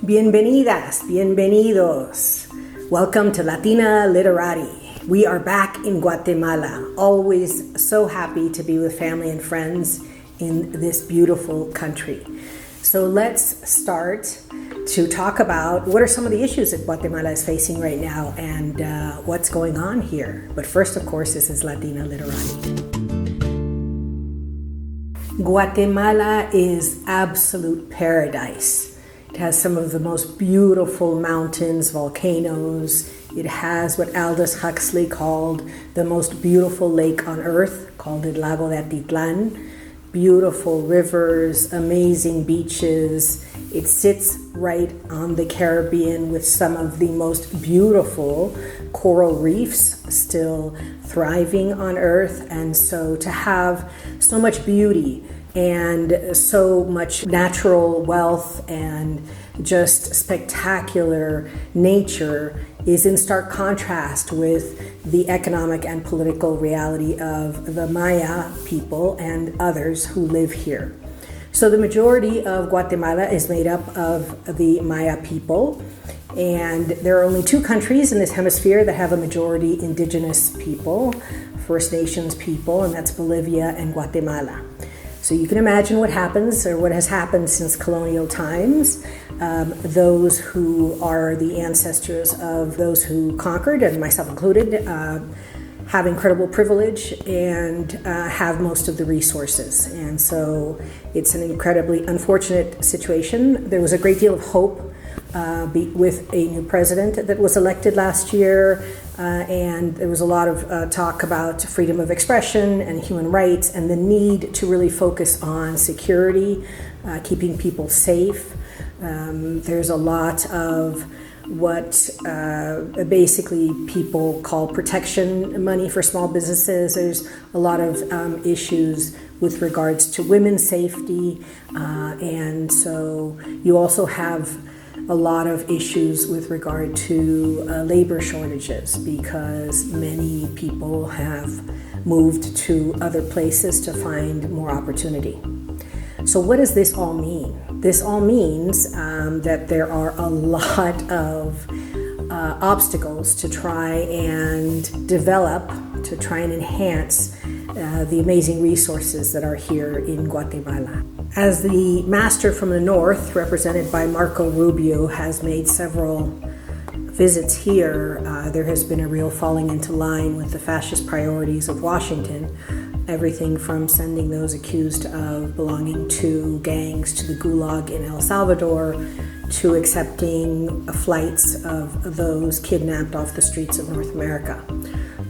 Bienvenidas, bienvenidos. Welcome to Latina Literati. We are back in Guatemala. Always so happy to be with family and friends in this beautiful country. So let's start to talk about what are some of the issues that Guatemala is facing right now and what's going on here. But first, of course, this is Latina Literati. Guatemala is absolute paradise. It has some of the most beautiful mountains, volcanoes. It has what Aldous Huxley called the most beautiful lake on earth, called it Lago de Atitlan. Beautiful rivers, amazing beaches. It sits right on the Caribbean with some of the most beautiful coral reefs still thriving on earth. And so to have so much beauty and so much natural wealth and just spectacular nature is in stark contrast with the economic and political reality of the Maya people and others who live here. So the majority of Guatemala is made up of the Maya people, and there are only two countries in this hemisphere that have a majority indigenous people, First Nations people, and that's Bolivia and Guatemala. So you can imagine what happens or what has happened since colonial times. Those who are the ancestors of those who conquered, and myself included, have incredible privilege and have most of the resources. And so it's an incredibly unfortunate situation. There was a great deal of hope with a new president that was elected last year, and there was a lot of talk about freedom of expression and human rights and the need to really focus on security, keeping people safe. There's a lot of what basically people call protection money for small businesses. There's a lot of issues with regards to women's safety, and so you also have a lot of issues with regard to labor shortages because many people have moved to other places to find more opportunity. So what does this all mean? This all means that there are a lot of obstacles to try and develop, to try and enhance the amazing resources that are here in Guatemala. As the master from the north, represented by Marco Rubio, has made several visits here, there has been a real falling into line with the fascist priorities of Washington. Everything from sending those accused of belonging to gangs to the Gulag in El Salvador to accepting flights of those kidnapped off the streets of North America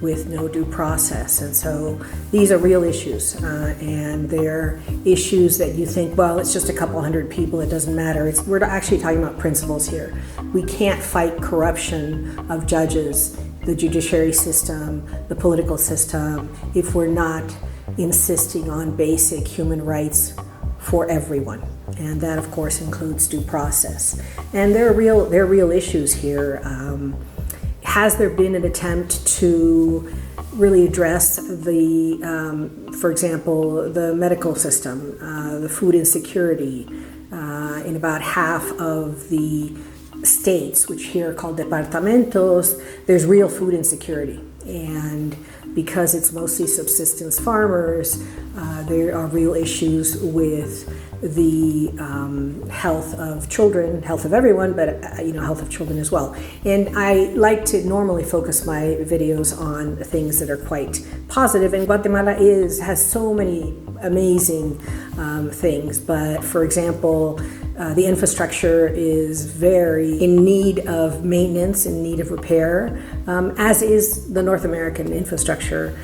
with no due process. And so these are real issues, and they're issues that you think, well, it's just a couple hundred people, it doesn't matter. We're actually talking about principles here. We can't fight corruption of judges, the judiciary system, the political system, if we're not insisting on basic human rights for everyone. And that, of course, includes due process. And there are real issues here. Has there been an attempt to really address for example, the medical system, the food insecurity in about half of the states, which here are called departamentos? There's real food insecurity, and because it's mostly subsistence farmers, there are real issues with the health of children, health of everyone, but health of children as well. And I like to normally focus my videos on things that are quite positive, and Guatemala has so many amazing things. But for example, the infrastructure is very in need of maintenance, in need of repair, as is the North American infrastructure.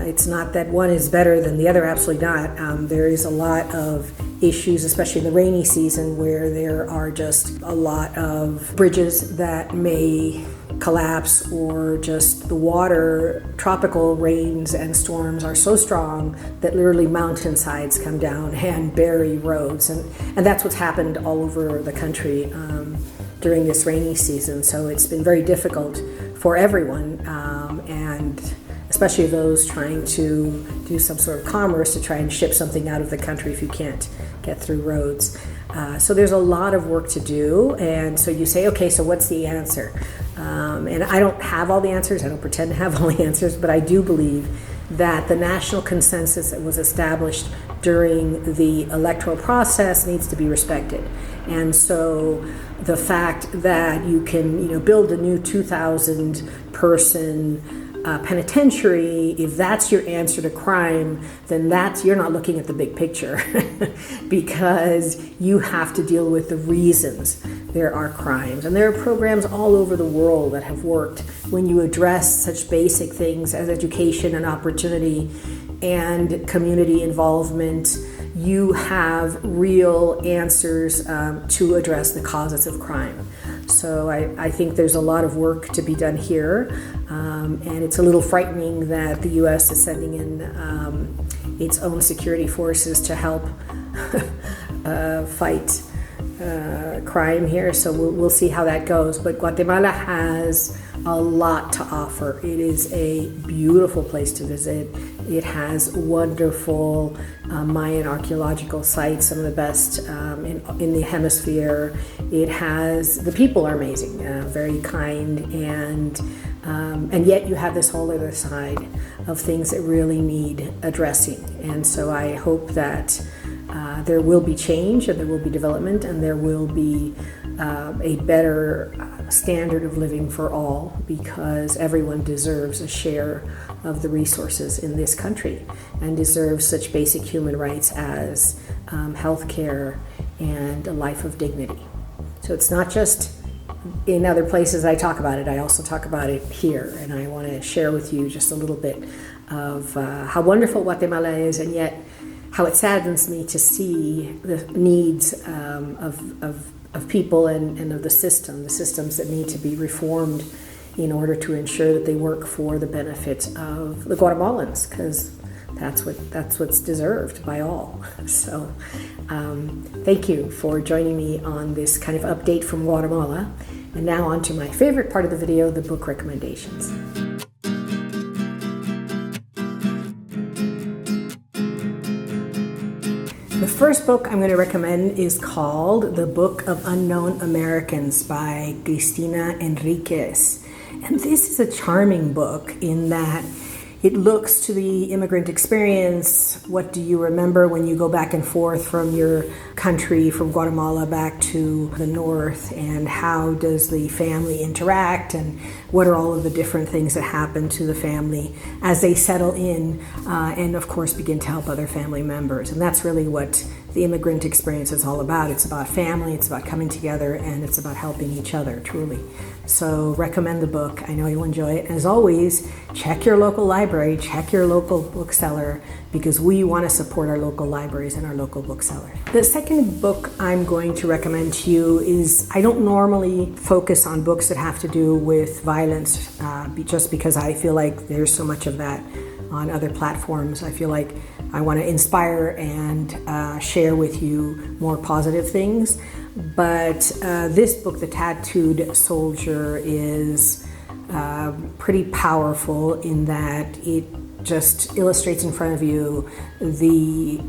It's not that one is better than the other, absolutely not. There is a lot of issues, especially in the rainy season, where there are just a lot of bridges that may collapse, or just the water, tropical rains and storms are so strong that literally mountainsides come down and bury roads. And that's what's happened all over the country during this rainy season. So it's been very difficult for everyone, and especially those trying to do some sort of commerce to try and ship something out of the country if you can't get through roads. So there's a lot of work to do. And so you say, okay, so what's the answer? And I don't have all the answers. I don't pretend to have all the answers, but I do believe that the national consensus that was established during the electoral process needs to be respected. And so the fact that you can, build a new 2,000 person penitentiary, if that's your answer to crime, then you're not looking at the big picture because you have to deal with the reasons there are crimes. And there are programs all over the world that have worked when you address such basic things as education and opportunity and community involvement. You have real answers to address the causes of crime. So I think there's a lot of work to be done here, and it's a little frightening that the U.S. is sending in its own security forces to help fight crime here. So we'll see how that goes. But Guatemala has a lot to offer. It is a beautiful place to visit. It has wonderful Mayan archaeological sites, some of the best in the hemisphere. The people are amazing, very kind, and yet you have this whole other side of things that really need addressing. And so I hope that there will be change, and there will be development, and there will be a better standard of living for all, because everyone deserves a share of the resources in this country and deserves such basic human rights as health care and a life of dignity. So it's not just in other places I talk about it, I also talk about it here, and I want to share with you just a little bit of how wonderful Guatemala is, and yet how it saddens me to see the needs of people and of the systems that need to be reformed in order to ensure that they work for the benefit of the Guatemalans, because that's what's deserved by all. So thank you for joining me on this kind of update from Guatemala. And now on to my favorite part of the video, the book recommendations. The first book I'm going to recommend is called The Book of Unknown Americans by Cristina Enriquez. And this is a charming book in that it looks to the immigrant experience. What do you remember when you go back and forth from your country, from Guatemala back to the north, and how does the family interact, and what are all of the different things that happen to the family as they settle in and of course begin to help other family members. And that's really what the immigrant experience is all about. It's about family, it's about coming together, and it's about helping each other, truly. So recommend the book. I know you'll enjoy it. As always, check your local library, check your local bookseller, because we want to support our local libraries and our local bookseller. The second book I'm going to recommend to you is, I don't normally focus on books that have to do with violence, just because I feel like there's so much of that on other platforms. I feel like I want to inspire and share with you more positive things. But this book, The Tattooed Soldier, is pretty powerful in that it just illustrates in front of you the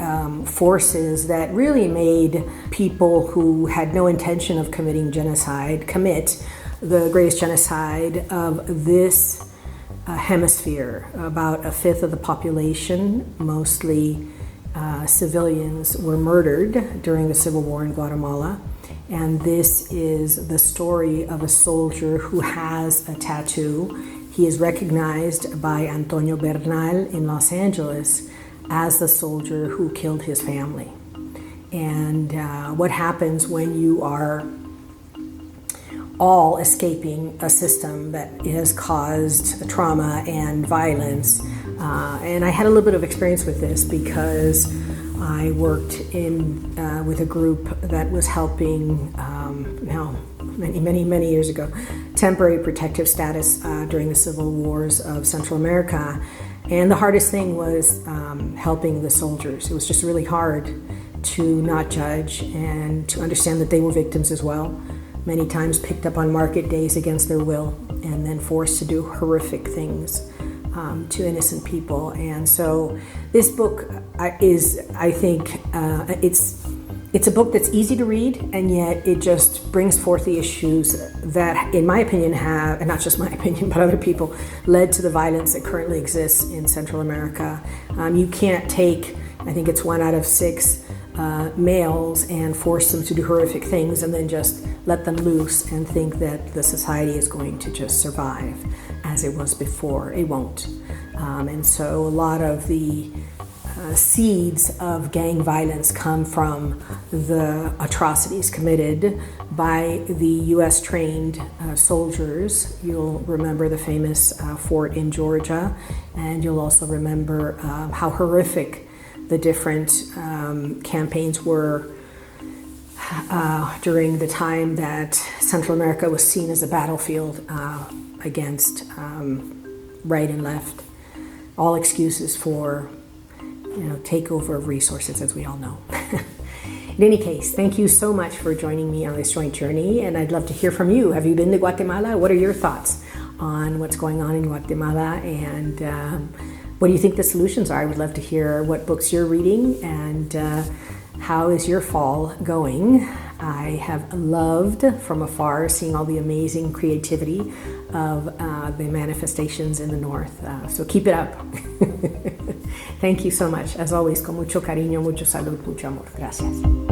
forces that really made people who had no intention of committing genocide commit the greatest genocide of this hemisphere. About a fifth of the population, mostly civilians, were murdered during the Civil War in Guatemala. And this is the story of a soldier who has a tattoo. He is recognized by Antonio Bernal in Los Angeles as the soldier who killed his family. And what happens when you are all escaping a system that has caused trauma and violence. And I had a little bit of experience with this because I worked with a group that was helping, many years ago, temporary protective status during the civil wars of Central America. And the hardest thing was helping the soldiers. It was just really hard to not judge and to understand that they were victims as well. Many times picked up on market days against their will and then forced to do horrific things to innocent people. And so this book is, I think, It's a book that's easy to read, and yet it just brings forth the issues that, in my opinion, have, and not just my opinion, but other people, led to the violence that currently exists in Central America. You can't take, I think it's 1 out of 6 males and force them to do horrific things and then just let them loose and think that the society is going to just survive as it was before. It won't. And so a lot of the seeds of gang violence come from the atrocities committed by the U.S. trained soldiers. You'll remember the famous fort in Georgia, and you'll also remember how horrific the different campaigns were during the time that Central America was seen as a battlefield against right and left. All excuses for takeover of resources, as we all know. In any case, thank you so much for joining me on this joint journey, and I'd love to hear from you. Have you been to Guatemala? What are your thoughts on what's going on in Guatemala, and what do you think the solutions are? I would love to hear what books you're reading, and how is your fall going? I have loved from afar seeing all the amazing creativity of the manifestations in the north. So keep it up. Thank you so much. As always, con mucho cariño, mucho salud, mucho amor. Gracias.